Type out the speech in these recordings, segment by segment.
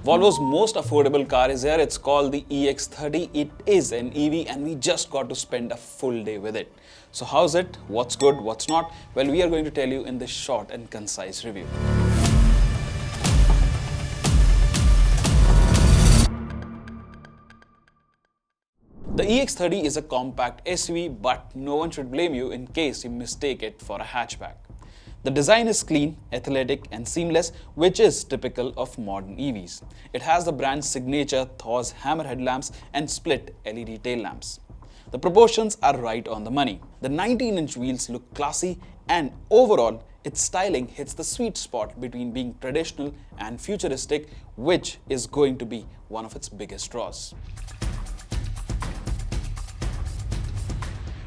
Volvo's most affordable car is here. It's called the EX30. It is an EV and we just got to spend a full day with it. So how's it? What's good? What's not? Well, we are going to tell you in this short and concise review. The EX30 is a compact SUV, but no one should blame you in case you mistake it for a hatchback. The design is clean, athletic and seamless, which is typical of modern EVs. It has the brand's signature Thor's hammer headlamps and split LED tail lamps. The proportions are right on the money. The 19-inch wheels look classy and overall, its styling hits the sweet spot between being traditional and futuristic, which is going to be one of its biggest draws.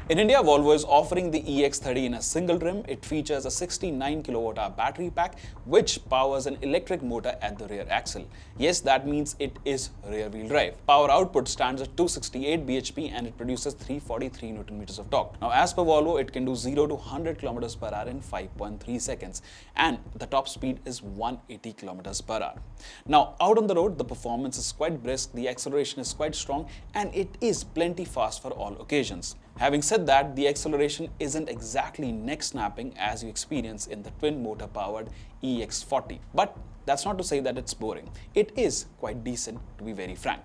In India, Volvo is offering the EX30 in a single trim. It features a 69 kWh battery pack which powers an electric motor at the rear axle. Yes, that means it is rear-wheel drive. Power output stands at 268 bhp and it produces 343 Nm of torque. Now, as per Volvo, it can do 0 to 100 km per hour in 5.3 seconds and the top speed is 180 km per hour. Now, out on the road, the performance is quite brisk, the acceleration is quite strong and it is plenty fast for all occasions. Having said that, the acceleration isn't exactly neck-snapping as you experience in the twin-motor powered EX40. But that's not to say that it's boring. It is quite decent, to be very frank.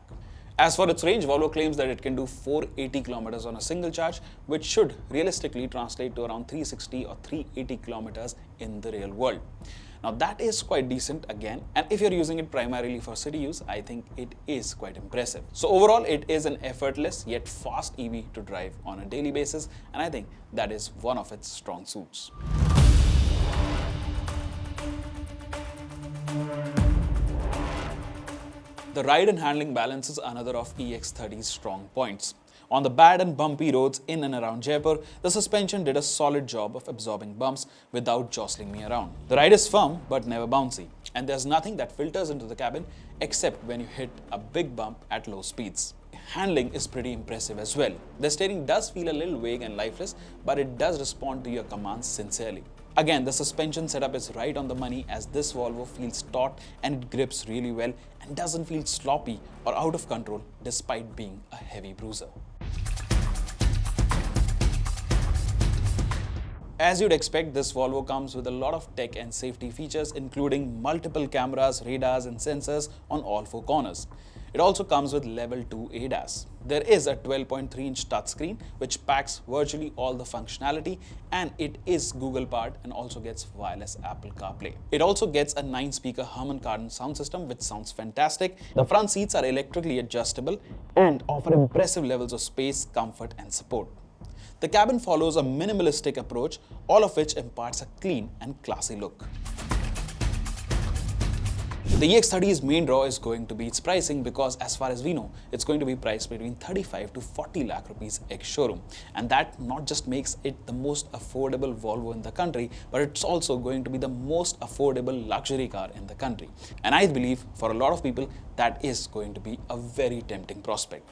As for its range, Volvo claims that it can do 480 km on a single charge, which should realistically translate to around 360 or 380 km in the real world. Now that is quite decent again, and if you're using it primarily for city use, I think it is quite impressive. So overall, it is an effortless yet fast EV to drive on a daily basis, and I think that is one of its strong suits. The ride and handling balance is another of EX30's strong points. On the bad and bumpy roads in and around Jaipur, the suspension did a solid job of absorbing bumps without jostling me around. The ride is firm but never bouncy, and there's nothing that filters into the cabin except when you hit a big bump at low speeds. Handling is pretty impressive as well. The steering does feel a little vague and lifeless, but it does respond to your commands sincerely. Again, the suspension setup is right on the money as this Volvo feels taut and it grips really well and doesn't feel sloppy or out of control despite being a heavy bruiser. As you'd expect, this Volvo comes with a lot of tech and safety features including multiple cameras, radars and sensors on all four corners. It also comes with level 2 ADAS. There is a 12.3-inch touchscreen which packs virtually all the functionality and it is Google powered and also gets wireless Apple CarPlay. It also gets a 9-speaker Harman Kardon sound system which sounds fantastic. The front seats are electrically adjustable and offer impressive levels of space, comfort and support. The cabin follows a minimalistic approach, all of which imparts a clean and classy look. The EX30's main draw is going to be its pricing because as far as we know, it's going to be priced between 35 to 40 lakh rupees ex-showroom. And that not just makes it the most affordable Volvo in the country, but it's also going to be the most affordable luxury car in the country. And I believe for a lot of people, that is going to be a very tempting prospect.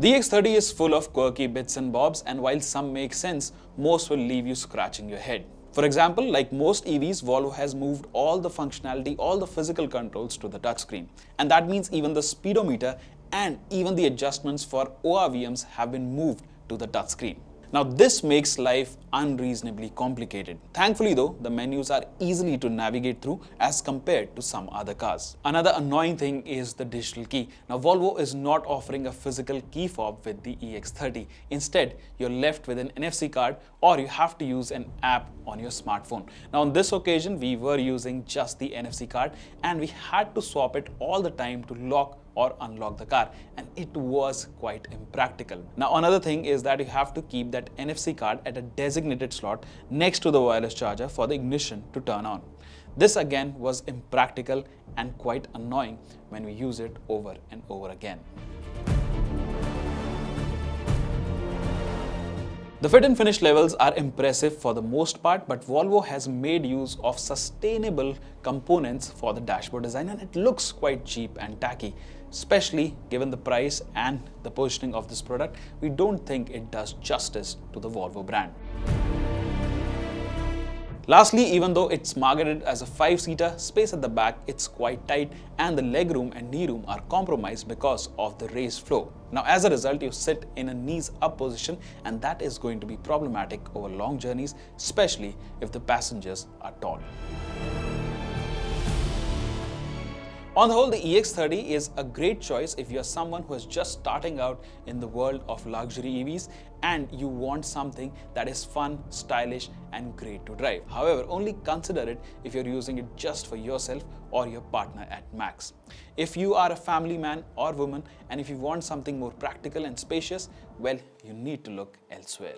The EX30 is full of quirky bits and bobs, and while some make sense, most will leave you scratching your head. For example, like most EVs, Volvo has moved all the functionality, all the physical controls to the touchscreen. And that means even the speedometer and even the adjustments for ORVMs have been moved to the touchscreen. Now this makes life unreasonably complicated. Thankfully though, the menus are easy to navigate through as compared to some other cars. Another annoying thing is the digital key. Now Volvo is not offering a physical key fob with the EX30. Instead, you're left with an NFC card or you have to use an app on your smartphone. Now on this occasion, we were using just the NFC card and we had to swap it all the time to lock or unlock the car, and it was quite impractical. Now another thing is that you have to keep that NFC card at a designated slot next to the wireless charger for the ignition to turn on. This again was impractical and quite annoying when we use it over and over again. The fit and finish levels are impressive for the most part, but Volvo has made use of sustainable components for the dashboard design and it looks quite cheap and tacky. Especially given the price and the positioning of this product, we don't think it does justice to the Volvo brand. Lastly, even though it's marketed as a 5-seater, space at the back it's quite tight and the legroom and knee room are compromised because of the raised floor. Now as a result, you sit in a knees up position and that is going to be problematic over long journeys, especially if the passengers are tall. On the whole, the EX30 is a great choice if you are someone who is just starting out in the world of luxury EVs and you want something that is fun, stylish and great to drive. However, only consider it if you're using it just for yourself or your partner at max. If you are a family man or woman and if you want something more practical and spacious, well, you need to look elsewhere.